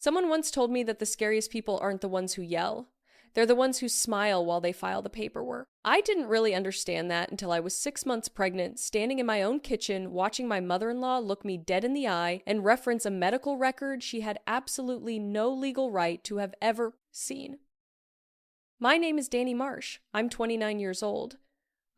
Someone once told me that the scariest people aren't the ones who yell. They're the ones who smile while they file the paperwork. I didn't really understand that until I was 6 months pregnant, standing in my own kitchen, watching my mother-in-law look me dead in the eye and reference a medical record she had absolutely no legal right to have ever seen. My name is Dani Marsh. I'm 29 years old.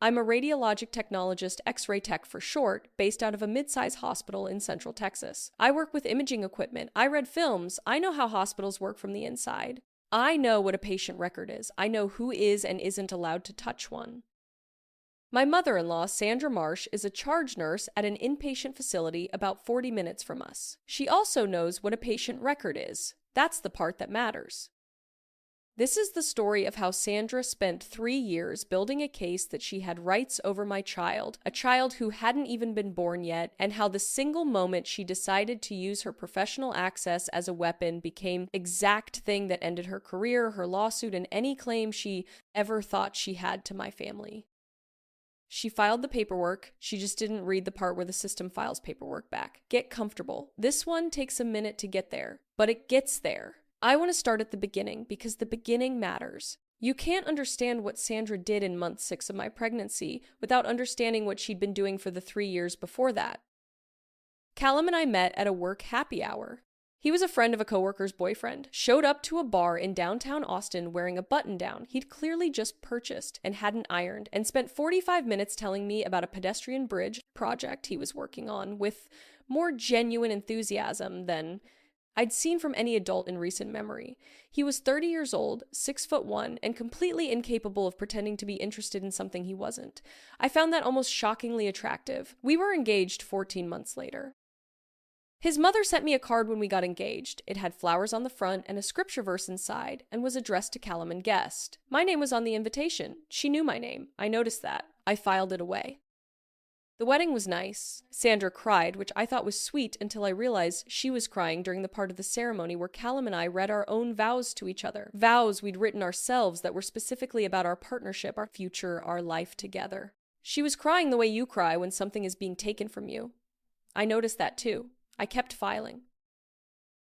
I'm a radiologic technologist, X-ray tech for short, based out of a mid-size hospital in Central Texas. I work with imaging equipment. I read films. I know how hospitals work from the inside. I know what a patient record is. I know who is and isn't allowed to touch one. My mother-in-law, Sandra Marsh, is a charge nurse at an inpatient facility about 40 minutes from us. She also knows what a patient record is. That's the part that matters. This is the story of how Sandra spent 3 years building a case that she had rights over my child, a child who hadn't even been born yet, and how the single moment she decided to use her professional access as a weapon became the exact thing that ended her career, her lawsuit, and any claim she ever thought she had to my family. She filed the paperwork, she just didn't read the part where the system files paperwork back. Get comfortable. This one takes a minute to get there, but it gets there. I want to start at the beginning because the beginning matters. You can't understand what Sandra did in month 6 of my pregnancy without understanding what she'd been doing for the 3 years before that. Callum and I met at a work happy hour. He was a friend of a coworker's boyfriend, showed up to a bar in downtown Austin wearing a button-down he'd clearly just purchased and hadn't ironed, and spent 45 minutes telling me about a pedestrian bridge project he was working on with more genuine enthusiasm than I'd seen from any adult in recent memory. He was 30 years old, 6'1", and completely incapable of pretending to be interested in something he wasn't. I found that almost shockingly attractive. We were engaged 14 months later. His mother sent me a card when we got engaged. It had flowers on the front and a scripture verse inside, and was addressed to Callum and guest. My name was on the invitation. She knew my name. I noticed that. I filed it away. The wedding was nice. Sandra cried, which I thought was sweet until I realized she was crying during the part of the ceremony where Callum and I read our own vows to each other. Vows we'd written ourselves that were specifically about our partnership, our future, our life together. She was crying the way you cry when something is being taken from you. I noticed that too. I kept filing.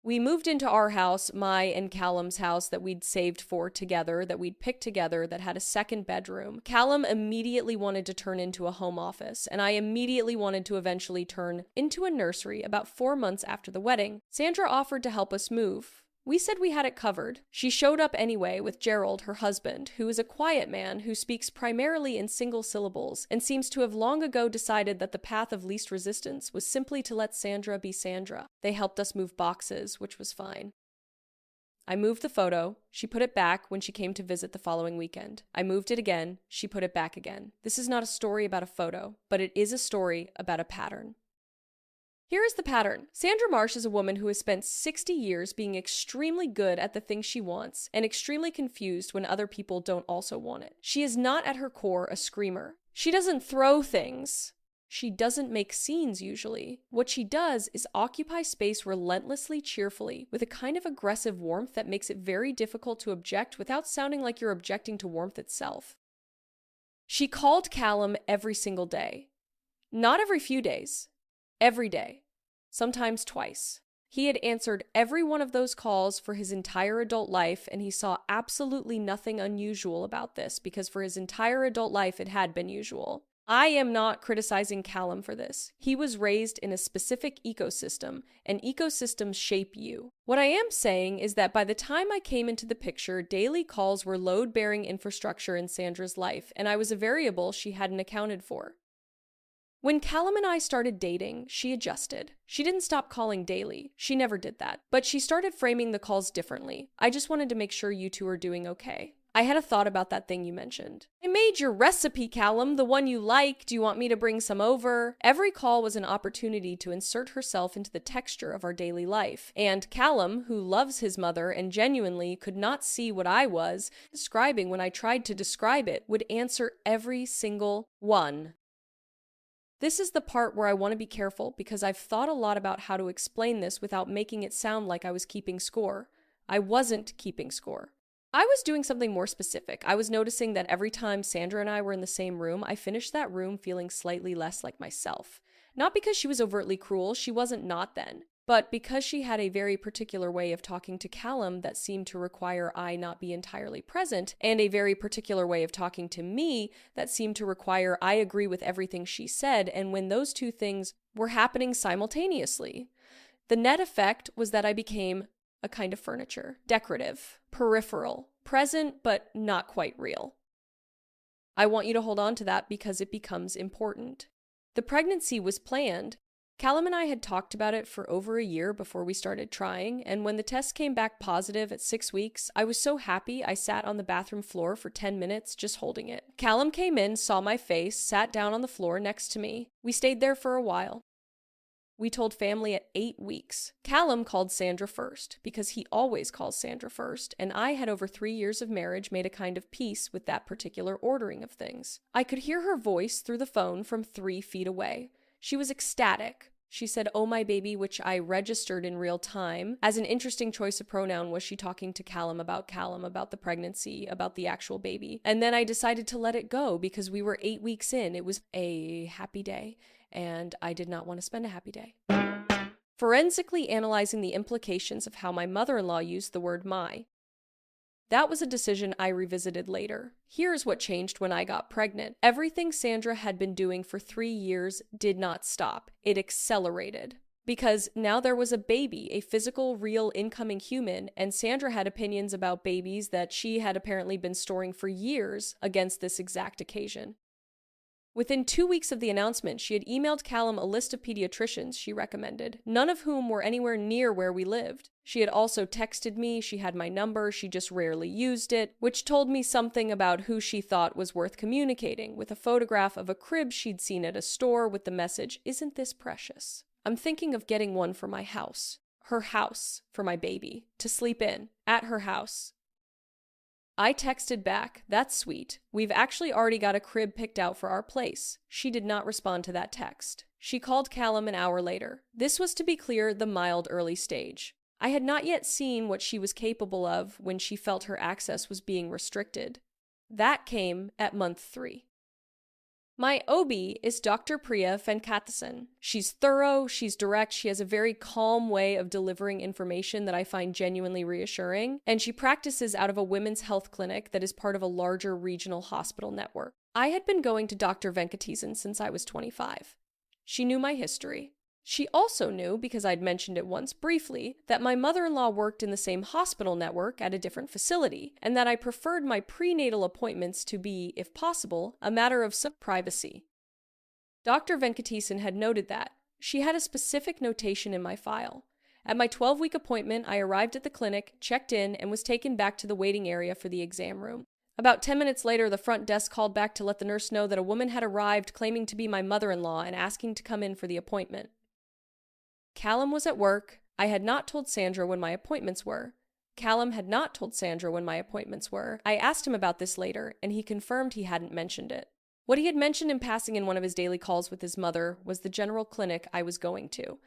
We moved into our house, my and Callum's house that we'd saved for together, that we'd picked together, that had a second bedroom. Callum immediately wanted to turn into a home office, and I immediately wanted to eventually turn into a nursery about 4 months after the wedding. Sandra offered to help us move. We said we had it covered. She showed up anyway with Gerald, her husband, who is a quiet man who speaks primarily in single syllables and seems to have long ago decided that the path of least resistance was simply to let Sandra be Sandra. They helped us move boxes, which was fine. I moved the photo. She put it back when she came to visit the following weekend. I moved it again. She put it back again. This is not a story about a photo, but it is a story about a pattern. Here is the pattern. Sandra Marsh is a woman who has spent 60 years being extremely good at the things she wants and extremely confused when other people don't also want it. She is not at her core a screamer. She doesn't throw things. She doesn't make scenes usually. What she does is occupy space relentlessly cheerfully with a kind of aggressive warmth that makes it very difficult to object without sounding like you're objecting to warmth itself. She called Callum every single day. Not every few days. Every day, sometimes twice. He had answered every one of those calls for his entire adult life, and he saw absolutely nothing unusual about this because for his entire adult life it had been usual. I am not criticizing Callum for this. He was raised in a specific ecosystem, and ecosystems shape you. What I am saying is that by the time I came into the picture, daily calls were load-bearing infrastructure in Sandra's life, and I was a variable she hadn't accounted for. When Callum and I started dating, she adjusted. She didn't stop calling daily. She never did that. But she started framing the calls differently. I just wanted to make sure you two are doing okay. I had a thought about that thing you mentioned. I made your recipe, Callum, the one you like. Do you want me to bring some over? Every call was an opportunity to insert herself into the texture of our daily life. And Callum, who loves his mother and genuinely could not see what I was describing when I tried to describe it, would answer every single one. This is the part where I want to be careful because I've thought a lot about how to explain this without making it sound like I was keeping score. I wasn't keeping score. I was doing something more specific. I was noticing that every time Sandra and I were in the same room, I finished that room feeling slightly less like myself. Not because she was overtly cruel, she wasn't not then. But because she had a very particular way of talking to Callum that seemed to require I not be entirely present, and a very particular way of talking to me that seemed to require I agree with everything she said, and when those two things were happening simultaneously, the net effect was that I became a kind of furniture, decorative, peripheral, present, but not quite real. I want you to hold on to that because it becomes important. The pregnancy was planned. Callum and I had talked about it for over a year before we started trying, and when the test came back positive at 6 weeks, I was so happy I sat on the bathroom floor for 10 minutes just holding it. Callum came in, saw my face, sat down on the floor next to me. We stayed there for a while. We told family at 8 weeks. Callum called Sandra first, because he always calls Sandra first, and I had over 3 years of marriage made a kind of peace with that particular ordering of things. I could hear her voice through the phone from 3 feet away. She was ecstatic. She said, "Oh, my baby," which I registered in real time. As an interesting choice of pronoun, was she talking to Callum, about the pregnancy, about the actual baby? And then I decided to let it go because we were 8 weeks in. It was a happy day. And I did not want to spend a happy day. Forensically analyzing the implications of how my mother-in-law used the word my. That was a decision I revisited later. Here's what changed when I got pregnant. Everything Sandra had been doing for 3 years did not stop. It accelerated. Because now there was a baby, a physical, real, incoming human, and Sandra had opinions about babies that she had apparently been storing for years against this exact occasion. Within 2 weeks of the announcement, she had emailed Callum a list of pediatricians she recommended, none of whom were anywhere near where we lived. She had also texted me, she had my number, she just rarely used it, which told me something about who she thought was worth communicating, with a photograph of a crib she'd seen at a store with the message, "Isn't this precious? I'm thinking of getting one for my house." Her house, for my baby, to sleep in, at her house. I texted back, "That's sweet. We've actually already got a crib picked out for our place." She did not respond to that text. She called Callum an hour later. This was, to be clear, the mild early stage. I had not yet seen what she was capable of when she felt her access was being restricted. That came at month 3. My OB is Dr. Priya Venkatasan. She's thorough, she's direct, she has a very calm way of delivering information that I find genuinely reassuring, and she practices out of a women's health clinic that is part of a larger regional hospital network. I had been going to Dr. Venkatasan since I was 25. She knew my history. She also knew, because I'd mentioned it once briefly, that my mother-in-law worked in the same hospital network at a different facility, and that I preferred my prenatal appointments to be, if possible, a matter of some privacy. Dr. Venkatasan had noted that. She had a specific notation in my file. At my 12-week appointment, I arrived at the clinic, checked in, and was taken back to the waiting area for the exam room. About 10 minutes later, the front desk called back to let the nurse know that a woman had arrived claiming to be my mother-in-law and asking to come in for the appointment. Callum was at work. I had not told Sandra when my appointments were. Callum had not told Sandra when my appointments were. I asked him about this later, and he confirmed he hadn't mentioned it. What he had mentioned in passing in one of his daily calls with his mother was the general clinic I was going to.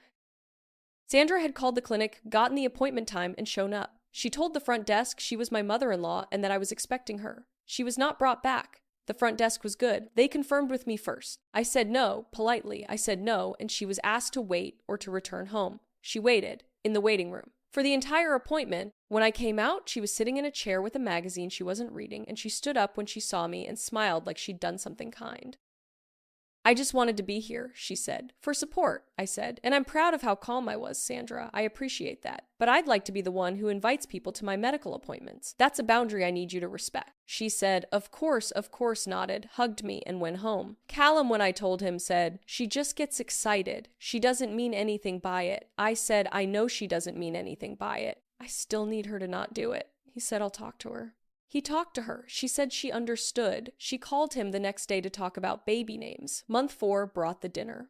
Sandra had called the clinic, gotten the appointment time, and shown up. She told the front desk she was my mother-in-law and that I was expecting her. She was not brought back. The front desk was good. They confirmed with me first. I said no, politely. I said no, and she was asked to wait or to return home. She waited, in the waiting room. For the entire appointment, when I came out, she was sitting in a chair with a magazine she wasn't reading, and she stood up when she saw me and smiled like she'd done something kind. "I just wanted to be here," she said. "For support," I said. "And I'm proud of how calm I was, Sandra. I appreciate that. But I'd like to be the one who invites people to my medical appointments. That's a boundary I need you to respect." She said, of course, nodded, hugged me, and went home. Callum, when I told him, said, "She just gets excited. She doesn't mean anything by it." I said, "I know she doesn't mean anything by it. I still need her to not do it." He said, "I'll talk to her." He talked to her. She said she understood. She called him the next day to talk about baby names. Month 4 brought the dinner.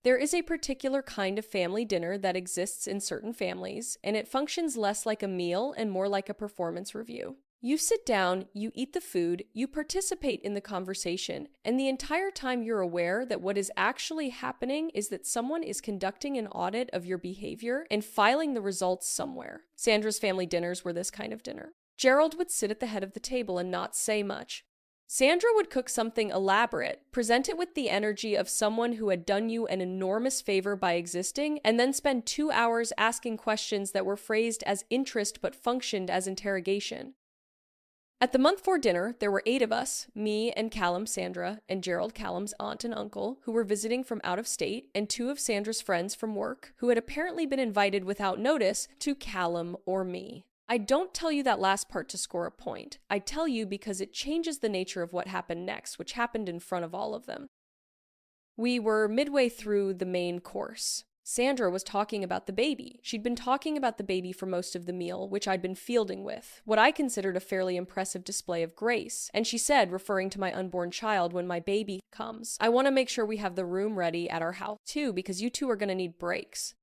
There is a particular kind of family dinner that exists in certain families, and it functions less like a meal and more like a performance review. You sit down, you eat the food, you participate in the conversation, and the entire time you're aware that what is actually happening is that someone is conducting an audit of your behavior and filing the results somewhere. Sandra's family dinners were this kind of dinner. Gerald would sit at the head of the table and not say much. Sandra would cook something elaborate, present it with the energy of someone who had done you an enormous favor by existing, and then spend 2 hours asking questions that were phrased as interest but functioned as interrogation. At the month 4 dinner, there were 8 of us, me and Callum, Sandra, and Gerald, Callum's aunt and uncle, who were visiting from out of state, and 2 of Sandra's friends from work, who had apparently been invited without notice to Callum or me. I don't tell you that last part to score a point. I tell you because it changes the nature of what happened next, which happened in front of all of them. We were midway through the main course. Sandra was talking about the baby. She'd been talking about the baby for most of the meal, which I'd been fielding with, what I considered a fairly impressive display of grace. And she said, referring to my unborn child, when my baby comes, I want to make sure we have the room ready at our house too, because you two are going to need breaks.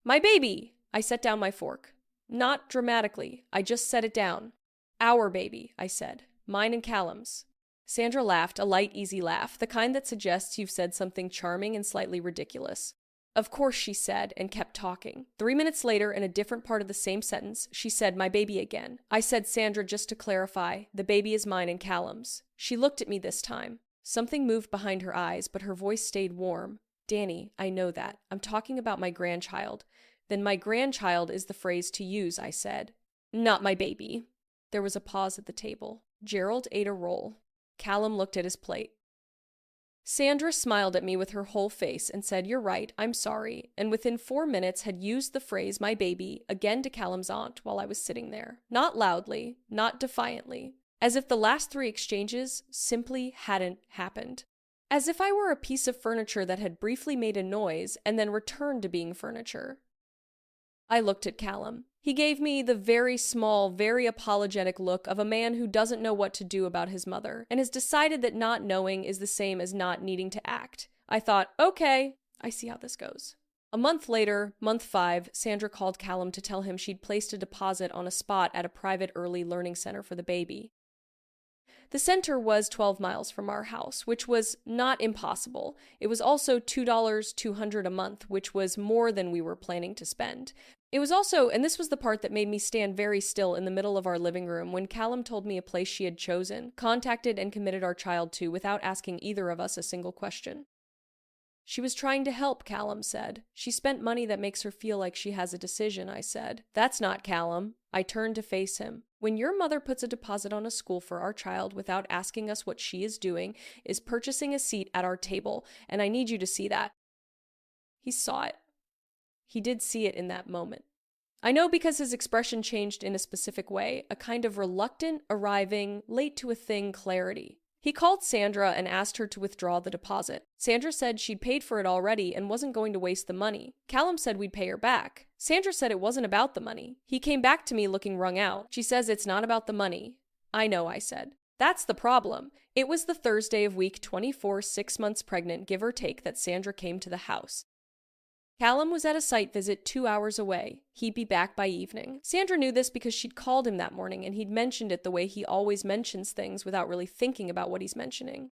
My baby! I set down my fork. Not dramatically. I just set it down. Our baby, I said. Mine and Callum's. Sandra laughed, a light, easy laugh, the kind that suggests you've said something charming and slightly ridiculous. Of course, she said, and kept talking. 3 minutes later, in a different part of the same sentence, she said, my baby again. I said, Sandra, just to clarify, the baby is mine and Callum's. She looked at me this time. Something moved behind her eyes, but her voice stayed warm. Dani, I know that. I'm talking about my grandchild. Then my grandchild is the phrase to use, I said. Not my baby. There was a pause at the table. Gerald ate a roll. Callum looked at his plate. Sandra smiled at me with her whole face and said, you're right, I'm sorry, and within 4 minutes had used the phrase my baby again to Callum's aunt while I was sitting there. Not loudly, not defiantly, as if the last 3 exchanges simply hadn't happened. As if I were a piece of furniture that had briefly made a noise and then returned to being furniture. I looked at Callum. He gave me the very small, very apologetic look of a man who doesn't know what to do about his mother, and has decided that not knowing is the same as not needing to act. I thought, okay, I see how this goes. A month later, month 5, Sandra called Callum to tell him she'd placed a deposit on a spot at a private early learning center for the baby. The center was 12 miles from our house, which was not impossible. It was also $200 a month, which was more than we were planning to spend. It was also, and this was the part that made me stand very still in the middle of our living room when Callum told me a place she had chosen, contacted and committed our child to without asking either of us a single question. She was trying to help, Callum said. She spent money that makes her feel like she has a decision, I said. That's not Callum. I turned to face him. When your mother puts a deposit on a school for our child without asking us what she is doing, is purchasing a seat at our table, and I need you to see that. He saw it. He did see it in that moment. I know because his expression changed in a specific way, a kind of reluctant, arriving, late to a thing clarity. He called Sandra and asked her to withdraw the deposit. Sandra said she'd paid for it already and wasn't going to waste the money. Callum said we'd pay her back. Sandra said it wasn't about the money. He came back to me looking wrung out. She says it's not about the money. I know, I said. That's the problem. It was the Thursday of week 24, 6 months pregnant, give or take, that Sandra came to the house. Callum was at a site visit 2 hours away. He'd be back by evening. Sandra knew this because she'd called him that morning and he'd mentioned it the way he always mentions things without really thinking about what he's mentioning.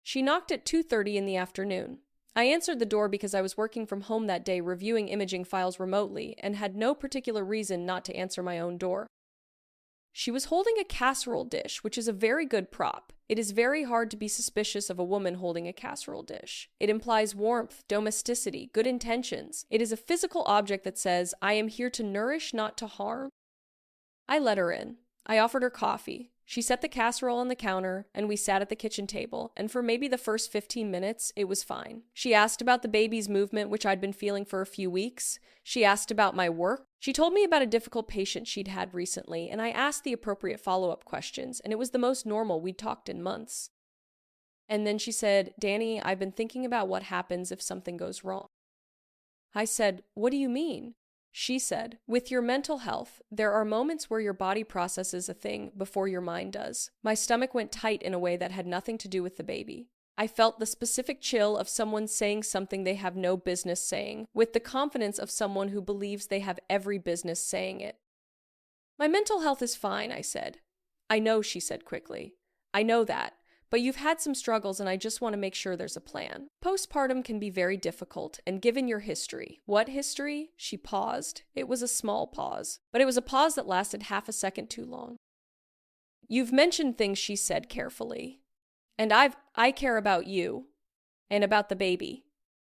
She knocked at 2:30 in the afternoon. I answered the door because I was working from home that day reviewing imaging files remotely and had no particular reason not to answer my own door. She was holding a casserole dish, which is a very good prop. It is very hard to be suspicious of a woman holding a casserole dish. It implies warmth, domesticity, good intentions. It is a physical object that says, I am here to nourish, not to harm. I let her in. I offered her coffee. She set the casserole on the counter, and we sat at the kitchen table, and for maybe the first 15 minutes, it was fine. She asked about the baby's movement, which I'd been feeling for a few weeks. She asked about my work. She told me about a difficult patient she'd had recently, and I asked the appropriate follow-up questions, and it was the most normal we'd talked in months. And then she said, Dani, I've been thinking about what happens if something goes wrong. I said, what do you mean? She said, with your mental health, there are moments where your body processes a thing before your mind does. My stomach went tight in a way that had nothing to do with the baby. I felt the specific chill of someone saying something they have no business saying, with the confidence of someone who believes they have every business saying it. My mental health is fine, I said. I know, she said quickly. I know that. But you've had some struggles and I just want to make sure there's a plan. Postpartum can be very difficult, and given your history. What history? She paused. It was a small pause, but it was a pause that lasted half a second too long. You've mentioned things she said carefully. And I care about you. And about the baby.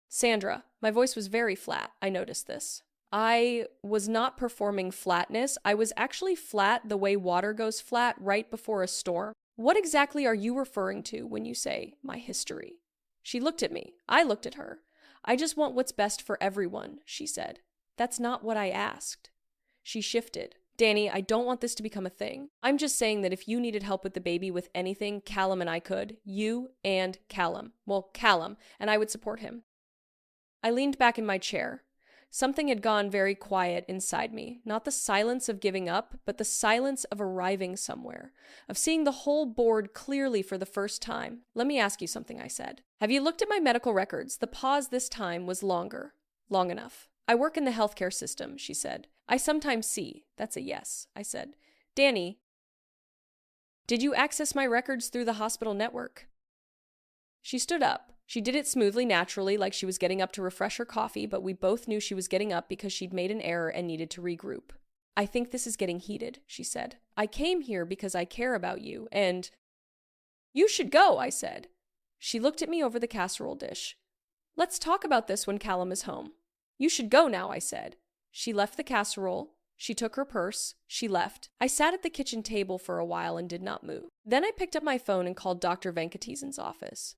Sandra, my voice was very flat. I noticed this. I was not performing flatness. I was actually flat the way water goes flat right before a storm. What exactly are you referring to when you say my history? She looked at me. I looked at her. I just want what's best for everyone, she said. That's not what I asked. She shifted. Dani, I don't want this to become a thing. I'm just saying that if you needed help with the baby with anything, Callum and I could. You and Callum. Well, Callum, and I would support him. I leaned back in my chair. Something had gone very quiet inside me. Not the silence of giving up, but the silence of arriving somewhere. Of seeing the whole board clearly for the first time. Let me ask you something, I said. Have you looked at my medical records? The pause this time was longer. Long enough. I work in the healthcare system, she said. I sometimes see. That's a yes, I said. Dani, did you access my records through the hospital network? She stood up. She did it smoothly, naturally, like she was getting up to refresh her coffee, but we both knew she was getting up because she'd made an error and needed to regroup. I think this is getting heated, she said. I came here because I care about you, and... You should go, I said. She looked at me over the casserole dish. Let's talk about this when Callum is home. You should go now, I said. She left the casserole. She took her purse. She left. I sat at the kitchen table for a while and did not move. Then I picked up my phone and called Dr. Venkatesan's office.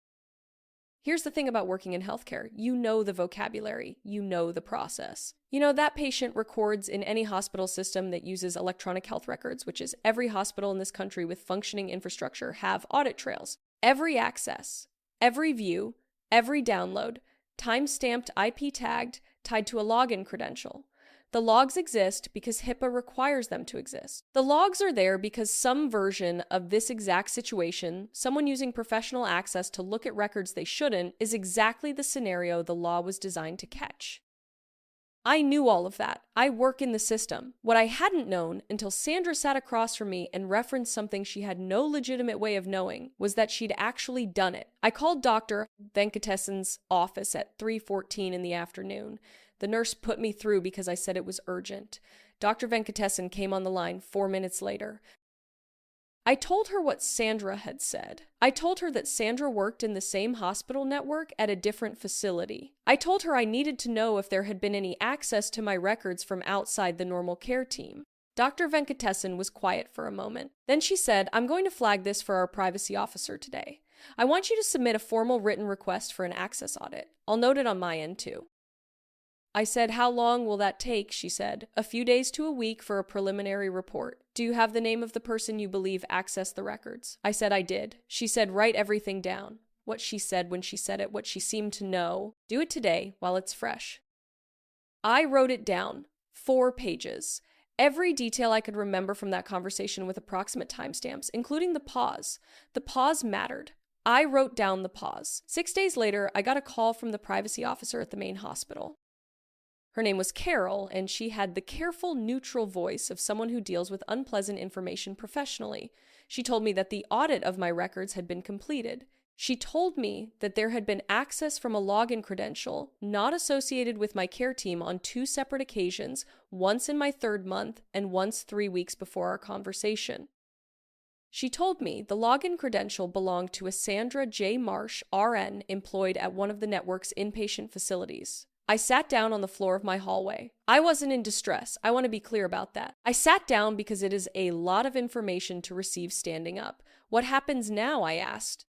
Here's the thing about working in healthcare. You know the vocabulary. You know the process. You know, that patient records in any hospital system that uses electronic health records, which is every hospital in this country with functioning infrastructure have audit trails. Every access, every view, every download, time-stamped IP tagged, tied to a login credential. The logs exist because HIPAA requires them to exist. The logs are there because some version of this exact situation, someone using professional access to look at records they shouldn't, is exactly the scenario the law was designed to catch. I knew all of that. I work in the system. What I hadn't known until Sandra sat across from me and referenced something she had no legitimate way of knowing was that she'd actually done it. I called Dr. Venkatesan's office at 3:14 in the afternoon. The nurse put me through because I said it was urgent. Dr. Venkatesan came on the line 4 minutes later. I told her what Sandra had said. I told her that Sandra worked in the same hospital network at a different facility. I told her I needed to know if there had been any access to my records from outside the normal care team. Dr. Venkatesan was quiet for a moment. Then she said, I'm going to flag this for our privacy officer today. I want you to submit a formal written request for an access audit. I'll note it on my end too. I said, how long will that take? She said, a few days to a week for a preliminary report. Do you have the name of the person you believe accessed the records? I said I did. She said, write everything down. What she said when she said it, what she seemed to know. Do it today while it's fresh. I wrote it down. 4 pages. Every detail I could remember from that conversation with approximate timestamps, including the pause. The pause mattered. I wrote down the pause. 6 days later, I got a call from the privacy officer at the main hospital. Her name was Carol, and she had the careful, neutral voice of someone who deals with unpleasant information professionally. She told me that the audit of my records had been completed. She told me that there had been access from a login credential not associated with my care team on 2 separate occasions, once in my 3rd month and once 3 weeks before our conversation. She told me the login credential belonged to a Sandra J. Marsh, RN, employed at one of the network's inpatient facilities. I sat down on the floor of my hallway. I wasn't in distress. I want to be clear about that. I sat down because it is a lot of information to receive standing up. What happens now? I asked.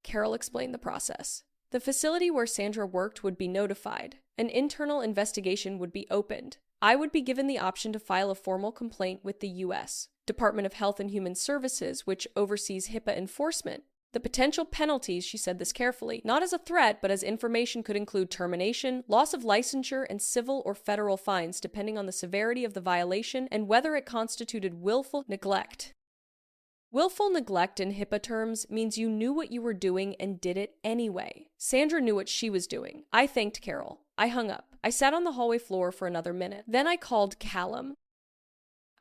Carol explained the process. The facility where Sandra worked would be notified. An internal investigation would be opened. I would be given the option to file a formal complaint with the U.S. Department of Health and Human Services, which oversees HIPAA enforcement. The potential penalties, she said this carefully, not as a threat, but as information could include termination, loss of licensure, and civil or federal fines depending on the severity of the violation and whether it constituted willful neglect. Willful neglect in HIPAA terms means you knew what you were doing and did it anyway. Sandra knew what she was doing. I thanked Carol. I hung up. I sat on the hallway floor for another minute. Then I called Callum.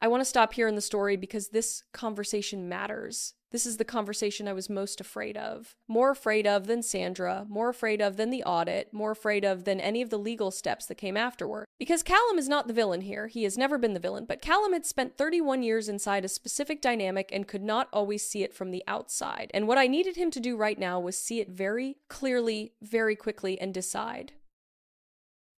I want to stop here in the story because this conversation matters. This is the conversation I was most afraid of. More afraid of than Sandra, more afraid of than the audit, more afraid of than any of the legal steps that came afterward. Because Callum is not the villain here. He has never been the villain, but Callum had spent 31 years inside a specific dynamic and could not always see it from the outside. And what I needed him to do right now was see it very clearly, very quickly, and decide.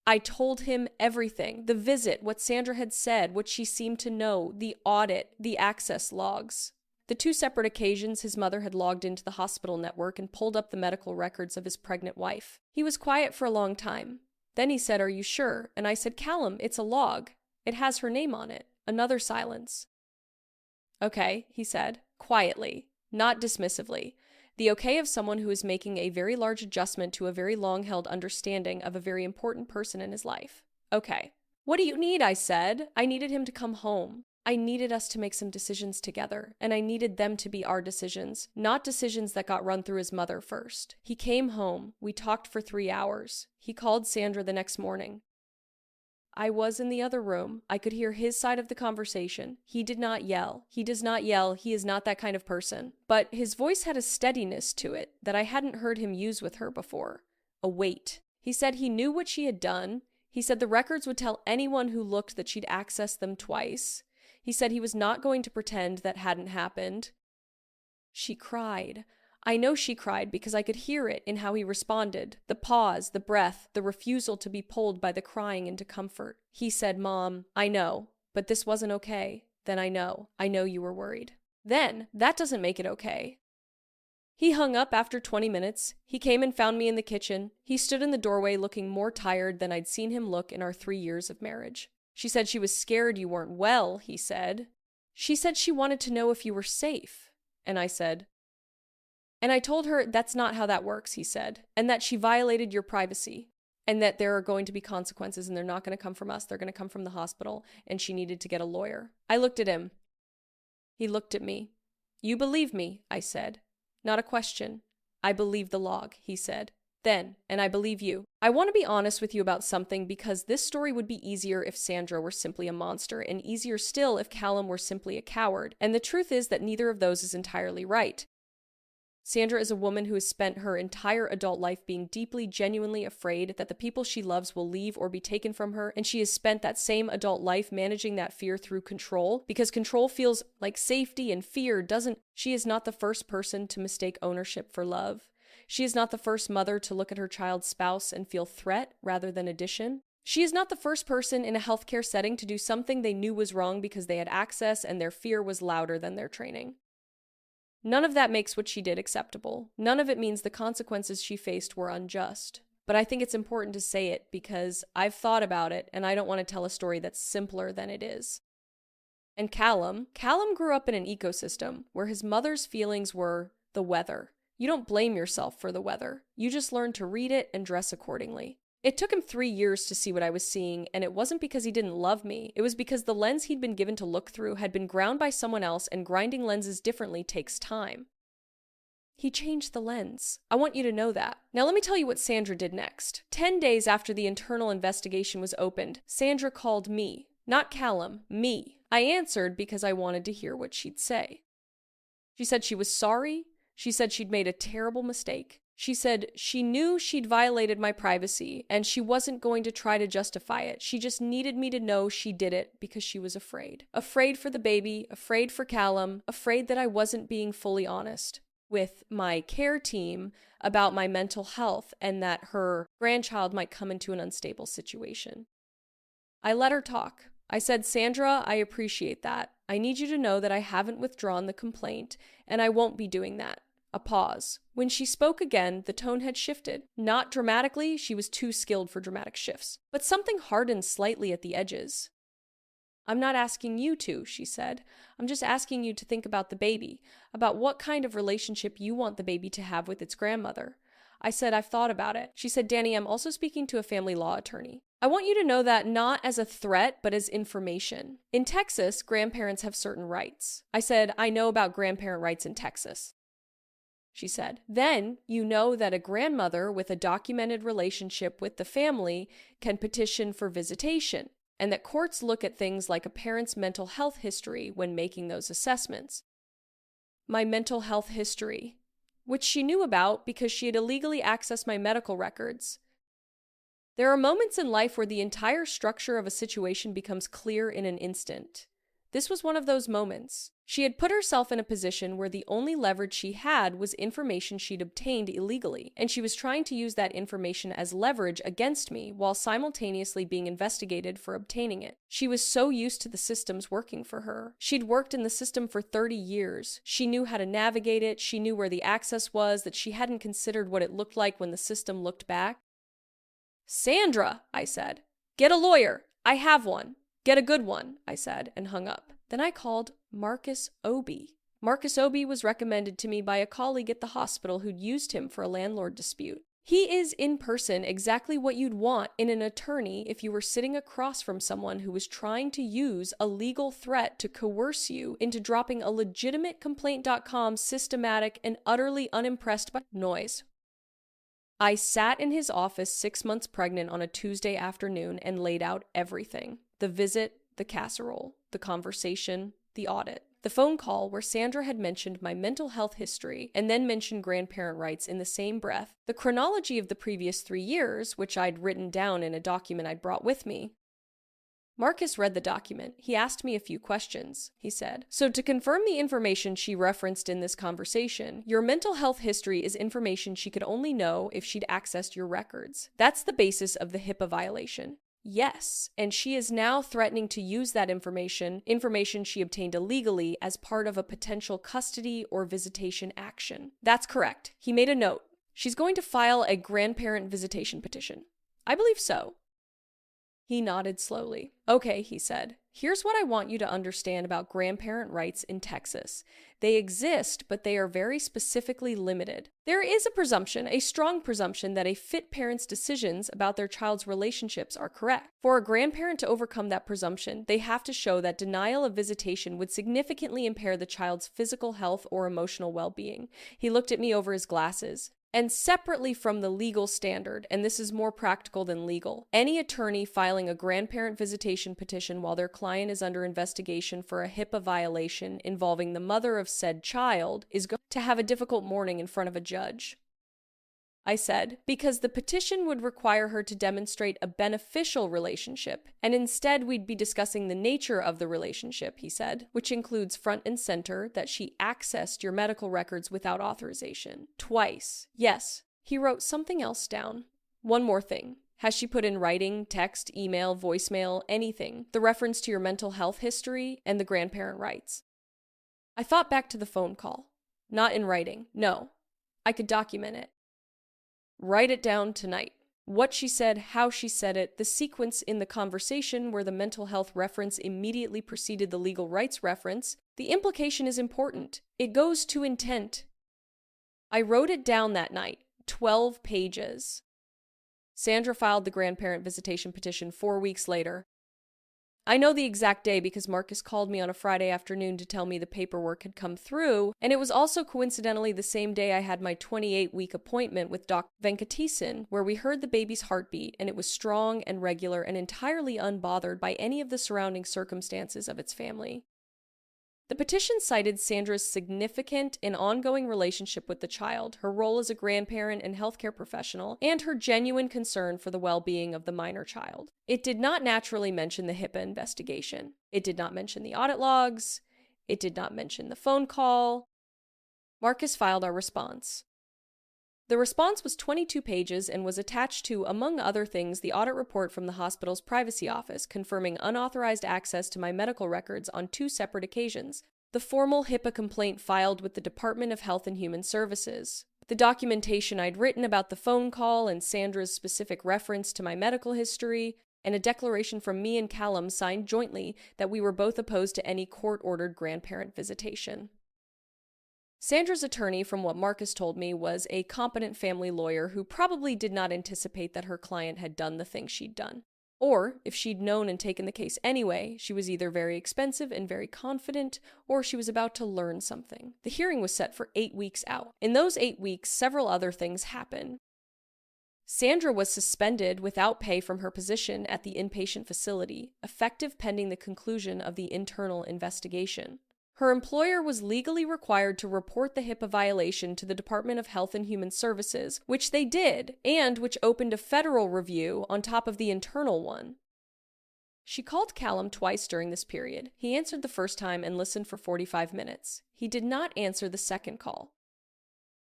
I told him everything. The visit, what Sandra had said, what she seemed to know, the audit, the access logs. The 2 separate occasions his mother had logged into the hospital network and pulled up the medical records of his pregnant wife. He was quiet for a long time. Then he said, "Are you sure?" And I said, "Callum, it's a log. It has her name on it." Another silence. "Okay," he said, quietly, not dismissively. The okay of someone who is making a very large adjustment to a very long-held understanding of a very important person in his life. "Okay." "What do you need?" I said. I needed him to come home. I needed us to make some decisions together, and I needed them to be our decisions, not decisions that got run through his mother first. He came home. We talked for 3 hours. He called Sandra the next morning. I was in the other room. I could hear his side of the conversation. He did not yell. He does not yell. He is not that kind of person. But his voice had a steadiness to it that I hadn't heard him use with her before. A weight. He said he knew what she had done. He said the records would tell anyone who looked that she'd accessed them twice. He said he was not going to pretend that hadn't happened. She cried. I know she cried because I could hear it in how he responded. The pause, the breath, the refusal to be pulled by the crying into comfort. He said, "Mom, I know, but this wasn't okay. Then I know you were worried." Then, that doesn't make it okay. He hung up after 20 minutes. He came and found me in the kitchen. He stood in the doorway looking more tired than I'd seen him look in our 3 years of marriage. "She said she was scared you weren't well," he said. "She said she wanted to know if you were safe." And I told her that's not how that works, he said, and that she violated your privacy, and that there are going to be consequences, and they're not going to come from us, they're going to come from the hospital, and she needed to get a lawyer. I looked at him. He looked at me. "You believe me," I said. "Not a question." "I believe the log," he said. "Then, and I believe you. I want to be honest with you about something because this story would be easier if Sandra were simply a monster, and easier still if Callum were simply a coward, and the truth is that neither of those is entirely right. Sandra is a woman who has spent her entire adult life being deeply, genuinely afraid that the people she loves will leave or be taken from her, and she has spent that same adult life managing that fear through control, because control feels like safety and fear doesn't. She is not the first person to mistake ownership for love. She is not the first mother to look at her child's spouse and feel threat rather than addition. She is not the first person in a healthcare setting to do something they knew was wrong because they had access and their fear was louder than their training. None of that makes what she did acceptable. None of it means the consequences she faced were unjust. But I think it's important to say it because I've thought about it and I don't want to tell a story that's simpler than it is. And Callum grew up in an ecosystem where his mother's feelings were the weather. You don't blame yourself for the weather. You just learn to read it and dress accordingly. It took him 3 years to see what I was seeing, and it wasn't because he didn't love me. It was because the lens he'd been given to look through had been ground by someone else, and grinding lenses differently takes time. He changed the lens. I want you to know that. Now let me tell you what Sandra did next. 10 days after the internal investigation was opened, Sandra called me. Not Callum, me. I answered because I wanted to hear what she'd say. She said she was sorry. She said she'd made a terrible mistake. She said she knew she'd violated my privacy, and she wasn't going to try to justify it. She just needed me to know she did it because she was afraid. Afraid for the baby, afraid for Callum, afraid that I wasn't being fully honest with my care team about my mental health and that her grandchild might come into an unstable situation. I let her talk. I said, "Sandra, I appreciate that. I need you to know that I haven't withdrawn the complaint, and I won't be doing that." A pause. When she spoke again, the tone had shifted. Not dramatically, she was too skilled for dramatic shifts, but something hardened slightly at the edges. "I'm not asking you to," she said. "I'm just asking you to think about the baby, about what kind of relationship you want the baby to have with its grandmother." I said, "I've thought about it." She said, "Dani, I'm also speaking to a family law attorney. I want you to know that not as a threat, but as information. In Texas, grandparents have certain rights." I said, "I know about grandparent rights in Texas." She said, "Then you know that a grandmother with a documented relationship with the family can petition for visitation. and that courts look at things like a parent's mental health history when making those assessments. My mental health history, which she knew about because she had illegally accessed my medical records. There are moments in life where the entire structure of a situation becomes clear in an instant. This was one of those moments. She had put herself in a position where the only leverage she had was information she'd obtained illegally, and she was trying to use that information as leverage against me while simultaneously being investigated for obtaining it. She was so used to the systems working for her. She'd worked in the system for 30 years. She knew how to navigate it. She knew where the access was, that she hadn't considered what it looked like when the system looked back. "Sandra," I said, "get a lawyer. I have one. Get a good one," I said, and hung up. Then I called Marcus Obi. Marcus Obi was recommended to me by a colleague at the hospital who'd used him for a landlord dispute. He is, in person, exactly what you'd want in an attorney if you were sitting across from someone who was trying to use a legal threat to coerce you into dropping a legitimate complaint.com systematic and utterly unimpressed by noise. I sat in his office 6 months pregnant on a Tuesday afternoon and laid out everything. The visit, the casserole, the conversation, the audit. The phone call where Sandra had mentioned my mental health history and then mentioned grandparent rights in the same breath. The chronology of the previous 3 years, which I'd written down in a document I'd brought with me. Marcus read the document. He asked me a few questions. He said, "So to confirm the information she referenced in this conversation, your mental health history is information she could only know if she'd accessed your records. That's the basis of the HIPAA violation." Yes, and she is now threatening to use that information she obtained illegally, as part of a potential custody or visitation action. That's correct. He made a note. She's going to file a grandparent visitation petition. I believe so. He nodded slowly. "Okay," he said. "Here's what I want you to understand about grandparent rights in Texas. They exist, but they are very specifically limited. There is a presumption, a strong presumption, that a fit parent's decisions about their child's relationships are correct. For a grandparent to overcome that presumption, they have to show that denial of visitation would significantly impair the child's physical health or emotional well-being." He looked at me over his glasses. "And separately from the legal standard, and this is more practical than legal, any attorney filing a grandparent visitation petition while their client is under investigation for a HIPAA violation involving the mother of said child is going to have a difficult morning in front of a judge." I said, "Because the petition would require her to demonstrate a beneficial relationship, and instead we'd be discussing the nature of the relationship," he said, "which includes front and center that she accessed your medical records without authorization. Twice. Yes." He wrote something else down. "One more thing. Has she put in writing, text, email, voicemail, anything, the reference to your mental health history and the grandparent rights?" I thought back to the phone call. "Not in writing. No. I could document it. Write it down tonight. What she said, how she said it, the sequence in the conversation where the mental health reference immediately preceded the legal rights reference. The implication is important. It goes to intent." I wrote it down that night, 12 pages. Sandra filed the grandparent visitation petition 4 weeks later. I know the exact day because Marcus called me on a Friday afternoon to tell me the paperwork had come through, and it was also coincidentally the same day I had my 28-week appointment with Dr. Venkatesan, where we heard the baby's heartbeat, and it was strong and regular and entirely unbothered by any of the surrounding circumstances of its family. The petition cited Sandra's significant and ongoing relationship with the child, her role as a grandparent and healthcare professional, and her genuine concern for the well-being of the minor child. It did not naturally mention the HIPAA investigation. It did not mention the audit logs. It did not mention the phone call. Marcus filed our response. The response was 22 pages and was attached to, among other things, the audit report from the hospital's privacy office confirming unauthorized access to my medical records on 2 separate occasions, the formal HIPAA complaint filed with the Department of Health and Human Services, the documentation I'd written about the phone call and Sandra's specific reference to my medical history, and a declaration from me and Callum signed jointly that we were both opposed to any court-ordered grandparent visitation. Sandra's attorney, from what Marcus told me, was a competent family lawyer who probably did not anticipate that her client had done the thing she'd done. Or, if she'd known and taken the case anyway, she was either very expensive and very confident, or she was about to learn something. The hearing was set for 8 weeks out. In those 8 weeks, several other things happened. Sandra was suspended without pay from her position at the inpatient facility, effective pending the conclusion of the internal investigation. Her employer was legally required to report the HIPAA violation to the Department of Health and Human Services, which they did, and which opened a federal review on top of the internal one. She called Callum twice during this period. He answered the first time and listened for 45 minutes. He did not answer the second call.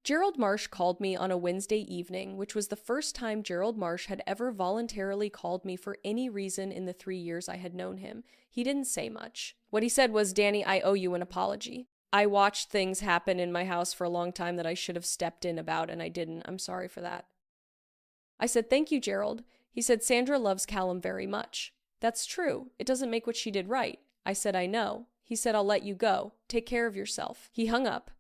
Gerald Marsh called me on a Wednesday evening, which was the first time Gerald Marsh had ever voluntarily called me for any reason in the 3 years I had known him. He didn't say much. What he said was, "Dani, I owe you an apology. I watched things happen in my house for a long time that I should have stepped in about, and I didn't. I'm sorry for that." I said, "Thank you, Gerald." He said, "Sandra loves Callum very much." "That's true. It doesn't make what she did right." I said, "I know." He said, "I'll let you go. Take care of yourself." He hung up.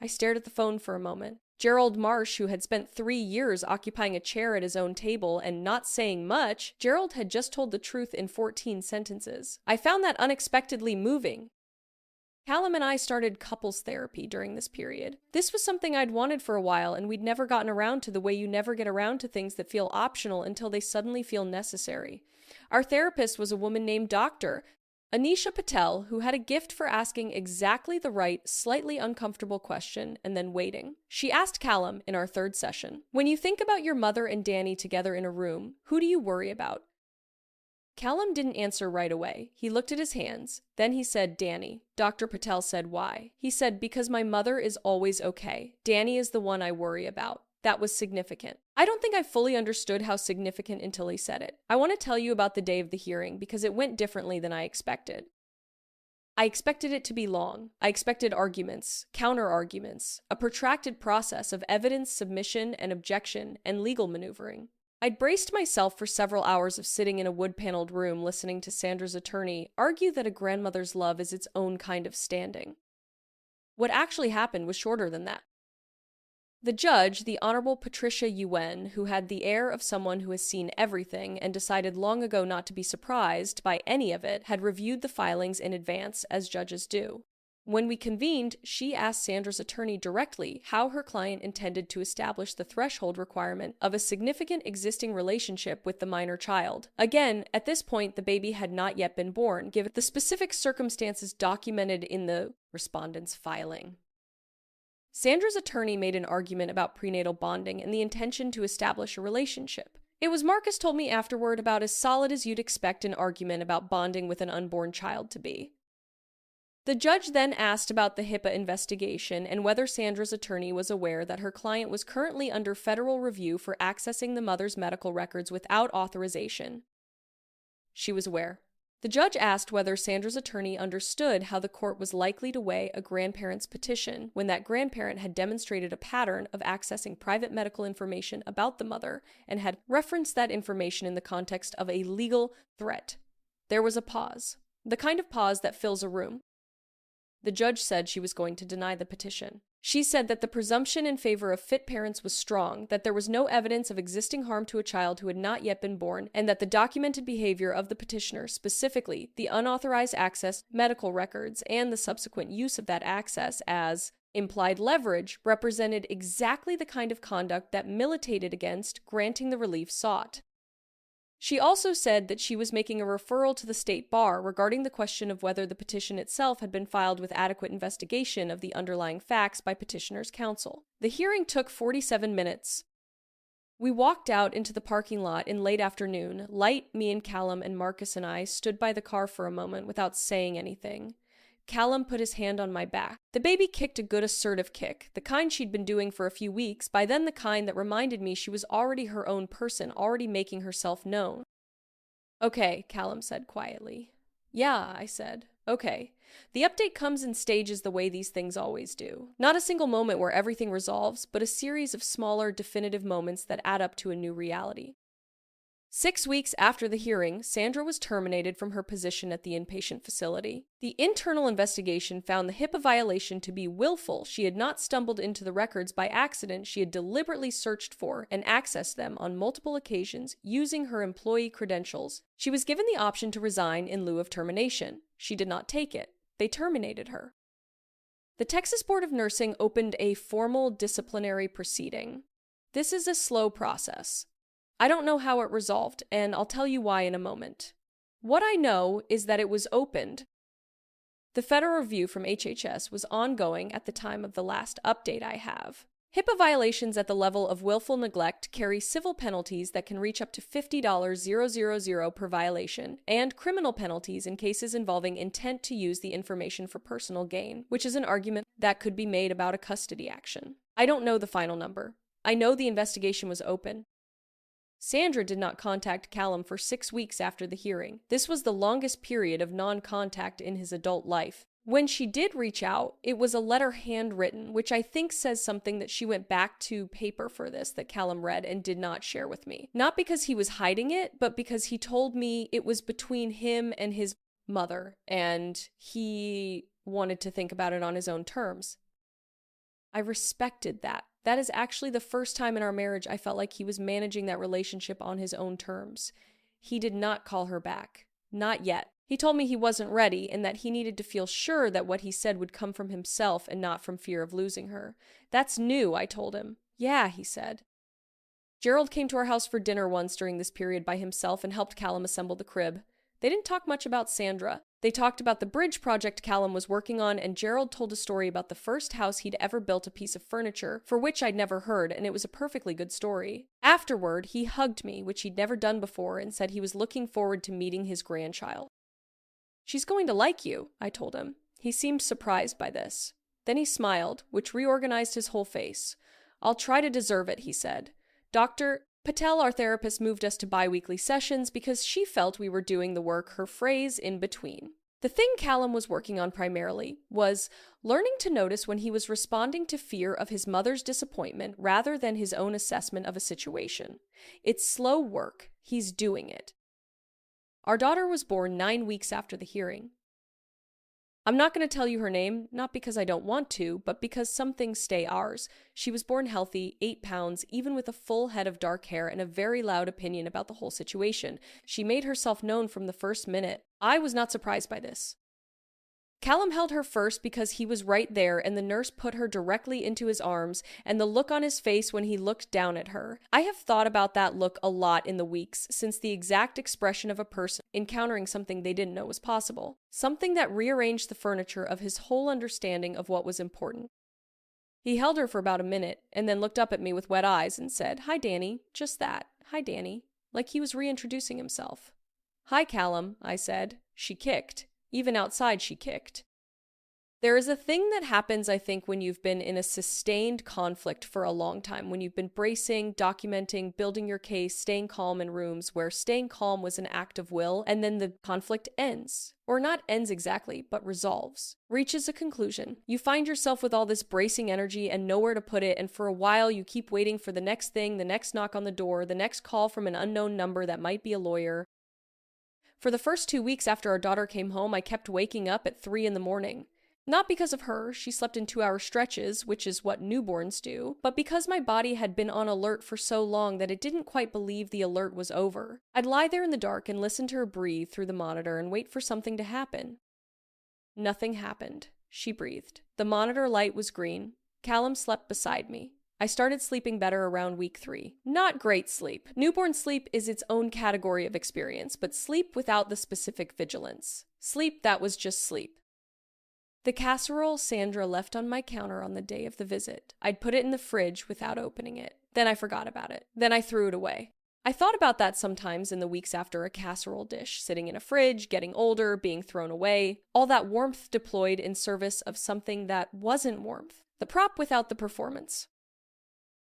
I stared at the phone for a moment. Gerald Marsh, who had spent 3 years occupying a chair at his own table and not saying much, Gerald had just told the truth in 14 sentences. I found that unexpectedly moving. Callum and I started couples therapy during this period. This was something I'd wanted for a while, and we'd never gotten around to the way you never get around to things that feel optional until they suddenly feel necessary. Our therapist was a woman named Dr. Anisha Patel, who had a gift for asking exactly the right, slightly uncomfortable question and then waiting. She asked Callum in our third session, "When you think about your mother and Dani together in a room, who do you worry about?" Callum didn't answer right away. He looked at his hands. Then he said, "Dani." Dr. Patel said, "Why?" He said, "Because my mother is always okay. Dani is the one I worry about." That was significant. I don't think I fully understood how significant until he said it. I want to tell you about the day of the hearing because it went differently than I expected. I expected it to be long. I expected arguments, counter-arguments, a protracted process of evidence submission and objection and legal maneuvering. I'd braced myself for several hours of sitting in a wood-paneled room listening to Sandra's attorney argue that a grandmother's love is its own kind of standing. What actually happened was shorter than that. The judge, the Honorable Patricia Yuen, who had the air of someone who has seen everything and decided long ago not to be surprised by any of it, had reviewed the filings in advance, as judges do. When we convened, she asked Sandra's attorney directly how her client intended to establish the threshold requirement of a significant existing relationship with the minor child. Again, at this point, the baby had not yet been born, given the specific circumstances documented in the respondent's filing. Sandra's attorney made an argument about prenatal bonding and the intention to establish a relationship. It was, Marcus told me afterward, about as solid as you'd expect an argument about bonding with an unborn child to be. The judge then asked about the HIPAA investigation and whether Sandra's attorney was aware that her client was currently under federal review for accessing the mother's medical records without authorization. She was aware. The judge asked whether Sandra's attorney understood how the court was likely to weigh a grandparent's petition when that grandparent had demonstrated a pattern of accessing private medical information about the mother and had referenced that information in the context of a legal threat. There was a pause, the kind of pause that fills a room. The judge said she was going to deny the petition. She said that the presumption in favor of fit parents was strong, that there was no evidence of existing harm to a child who had not yet been born, and that the documented behavior of the petitioner, specifically the unauthorized access medical records and the subsequent use of that access as implied leverage, represented exactly the kind of conduct that militated against granting the relief sought. She also said that she was making a referral to the state bar regarding the question of whether the petition itself had been filed with adequate investigation of the underlying facts by petitioner's counsel. The hearing took 47 minutes. We walked out into the parking lot in late afternoon. Light, me and Callum and Marcus and I stood by the car for a moment without saying anything. Callum put his hand on my back. The baby kicked a good assertive kick, the kind she'd been doing for a few weeks, by then the kind that reminded me she was already her own person, already making herself known. "Okay," Callum said quietly. "Yeah," I said. "Okay." The update comes in stages the way these things always do. Not a single moment where everything resolves, but a series of smaller, definitive moments that add up to a new reality. 6 weeks after the hearing, Sandra was terminated from her position at the inpatient facility. The internal investigation found the HIPAA violation to be willful. She had not stumbled into the records by accident. She had deliberately searched for and accessed them on multiple occasions using her employee credentials. She was given the option to resign in lieu of termination. She did not take it. They terminated her. The Texas Board of Nursing opened a formal disciplinary proceeding. This is a slow process. I don't know how it resolved, and I'll tell you why in a moment. What I know is that it was opened. The federal review from HHS was ongoing at the time of the last update I have. HIPAA violations at the level of willful neglect carry civil penalties that can reach up to $50,000 per violation, and criminal penalties in cases involving intent to use the information for personal gain, which is an argument that could be made about a custody action. I don't know the final number. I know the investigation was open. Sandra did not contact Callum for 6 weeks after the hearing. This was the longest period of non-contact in his adult life. When she did reach out, it was a letter handwritten, which I think says something that she went back to paper for this that Callum read and did not share with me. Not because he was hiding it, but because he told me it was between him and his mother, and he wanted to think about it on his own terms. I respected that. That is actually the first time in our marriage I felt like he was managing that relationship on his own terms. He did not call her back. Not yet. He told me he wasn't ready and that he needed to feel sure that what he said would come from himself and not from fear of losing her. That's new, I told him. Yeah, he said. Gerald came to our house for dinner once during this period by himself and helped Callum assemble the crib. They didn't talk much about Sandra. They talked about the bridge project Callum was working on, and Gerald told a story about the first house he'd ever built a piece of furniture, for which I'd never heard, and it was a perfectly good story. Afterward, he hugged me, which he'd never done before, and said he was looking forward to meeting his grandchild. She's going to like you, I told him. He seemed surprised by this. Then he smiled, which reorganized his whole face. I'll try to deserve it, he said. Dr. Patel, our therapist, moved us to bi-weekly sessions because she felt we were doing the work, her phrase, in between. The thing Callum was working on primarily was learning to notice when he was responding to fear of his mother's disappointment rather than his own assessment of a situation. It's slow work. He's doing it. Our daughter was born 9 weeks after the hearing. I'm not going to tell you her name, not because I don't want to, but because some things stay ours. She was born healthy, 8 pounds, even with a full head of dark hair and a very loud opinion about the whole situation. She made herself known from the first minute. I was not surprised by this. Callum held her first because he was right there, and the nurse put her directly into his arms, and the look on his face when he looked down at her. I have thought about that look a lot in the weeks since the exact expression of a person encountering something they didn't know was possible. Something that rearranged the furniture of his whole understanding of what was important. He held her for about a minute, and then looked up at me with wet eyes and said, "Hi, Dani." Just that. "Hi, Dani." Like he was reintroducing himself. "Hi, Callum," I said. She kicked. Even outside, she kicked. There is a thing that happens, I think, when you've been in a sustained conflict for a long time, when you've been bracing, documenting, building your case, staying calm in rooms where staying calm was an act of will, and then the conflict ends. Or not ends exactly, but resolves. Reaches a conclusion. You find yourself with all this bracing energy and nowhere to put it, and for a while you keep waiting for the next thing, the next knock on the door, the next call from an unknown number that might be a lawyer. For the first 2 weeks after our daughter came home, I kept waking up at 3 a.m. Not because of her, she slept in 2-hour stretches, which is what newborns do, but because my body had been on alert for so long that it didn't quite believe the alert was over. I'd lie there in the dark and listen to her breathe through the monitor and wait for something to happen. Nothing happened. She breathed. The monitor light was green. Callum slept beside me. I started sleeping better around week 3. Not great sleep. Newborn sleep is its own category of experience, but sleep without the specific vigilance. Sleep that was just sleep. The casserole Sandra left on my counter on the day of the visit. I'd put it in the fridge without opening it. Then I forgot about it. Then I threw it away. I thought about that sometimes in the weeks after a casserole dish, sitting in a fridge, getting older, being thrown away. All that warmth deployed in service of something that wasn't warmth. The prop without the performance.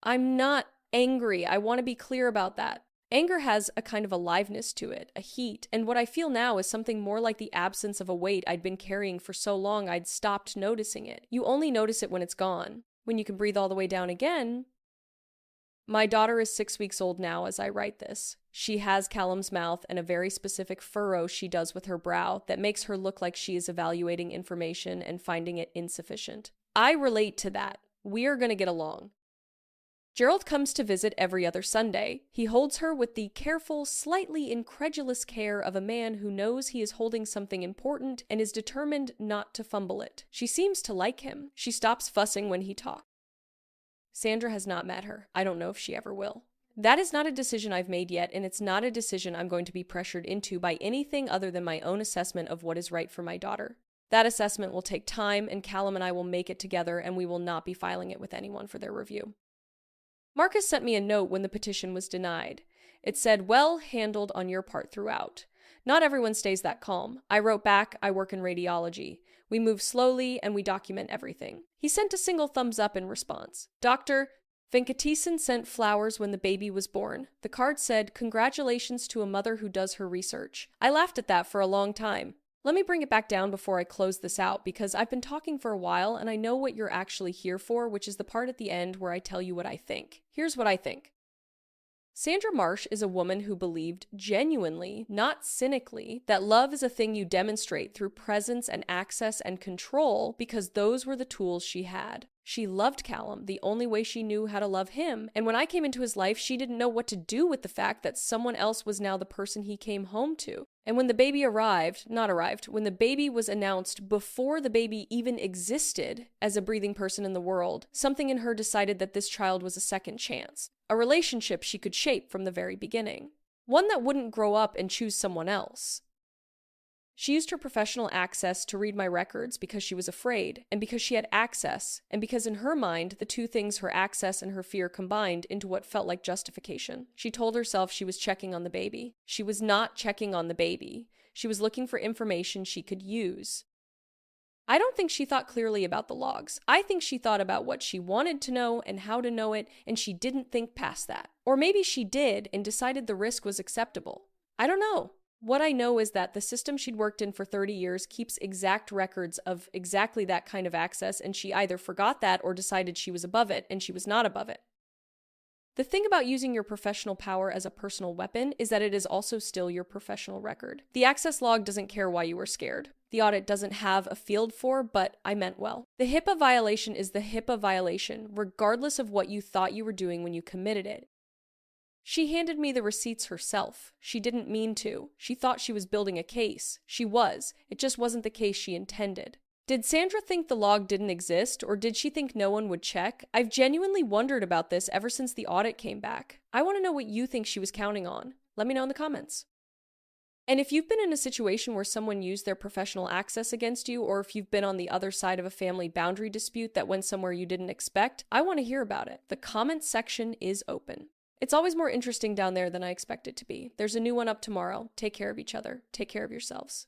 I'm not angry. I want to be clear about that. Anger has a kind of aliveness to it, a heat, and what I feel now is something more like the absence of a weight I'd been carrying for so long I'd stopped noticing it. You only notice it when it's gone. When you can breathe all the way down again. My daughter is 6 weeks old now as I write this. She has Callum's mouth and a very specific furrow she does with her brow that makes her look like she is evaluating information and finding it insufficient. I relate to that. We are going to get along. Gerald comes to visit every other Sunday. He holds her with the careful, slightly incredulous care of a man who knows he is holding something important and is determined not to fumble it. She seems to like him. She stops fussing when he talks. Sandra has not met her. I don't know if she ever will. That is not a decision I've made yet, and it's not a decision I'm going to be pressured into by anything other than my own assessment of what is right for my daughter. That assessment will take time, and Callum and I will make it together, and we will not be filing it with anyone for their review. Marcus sent me a note when the petition was denied. It said, "Well handled on your part throughout. Not everyone stays that calm. I wrote back, I work in radiology. We move slowly and we document everything." He sent a single thumbs up in response. Dr. Venkatesan sent flowers when the baby was born. The card said, "Congratulations to a mother who does her research." I laughed at that for a long time. Let me bring it back down before I close this out, because I've been talking for a while and I know what you're actually here for, which is the part at the end where I tell you what I think. Here's what I think. Sandra Marsh is a woman who believed genuinely, not cynically, that love is a thing you demonstrate through presence and access and control because those were the tools she had. She loved Callum the only way she knew how to love him, and when I came into his life, she didn't know what to do with the fact that someone else was now the person he came home to. And when the baby when the baby was announced before the baby even existed as a breathing person in the world, something in her decided that this child was a second chance, a relationship she could shape from the very beginning, one that wouldn't grow up and choose someone else. She used her professional access to read my records because she was afraid, and because she had access, and because in her mind, the two things, her access and her fear, combined into what felt like justification. She told herself she was checking on the baby. She was not checking on the baby. She was looking for information she could use. I don't think she thought clearly about the logs. I think she thought about what she wanted to know and how to know it, and she didn't think past that. Or maybe she did and decided the risk was acceptable. I don't know. What I know is that the system she'd worked in for 30 years keeps exact records of exactly that kind of access, and she either forgot that or decided she was above it, and she was not above it. The thing about using your professional power as a personal weapon is that it is also still your professional record. The access log doesn't care why you were scared. The audit doesn't have a field for, but I meant well. The HIPAA violation is the HIPAA violation, regardless of what you thought you were doing when you committed it. She handed me the receipts herself. She didn't mean to. She thought she was building a case. She was. It just wasn't the case she intended. Did Sandra think the log didn't exist, or did she think no one would check? I've genuinely wondered about this ever since the audit came back. I want to know what you think she was counting on. Let me know in the comments. And if you've been in a situation where someone used their professional access against you, or if you've been on the other side of a family boundary dispute that went somewhere you didn't expect, I want to hear about it. The comments section is open. It's always more interesting down there than I expect it to be. There's a new one up tomorrow. Take care of each other. Take care of yourselves.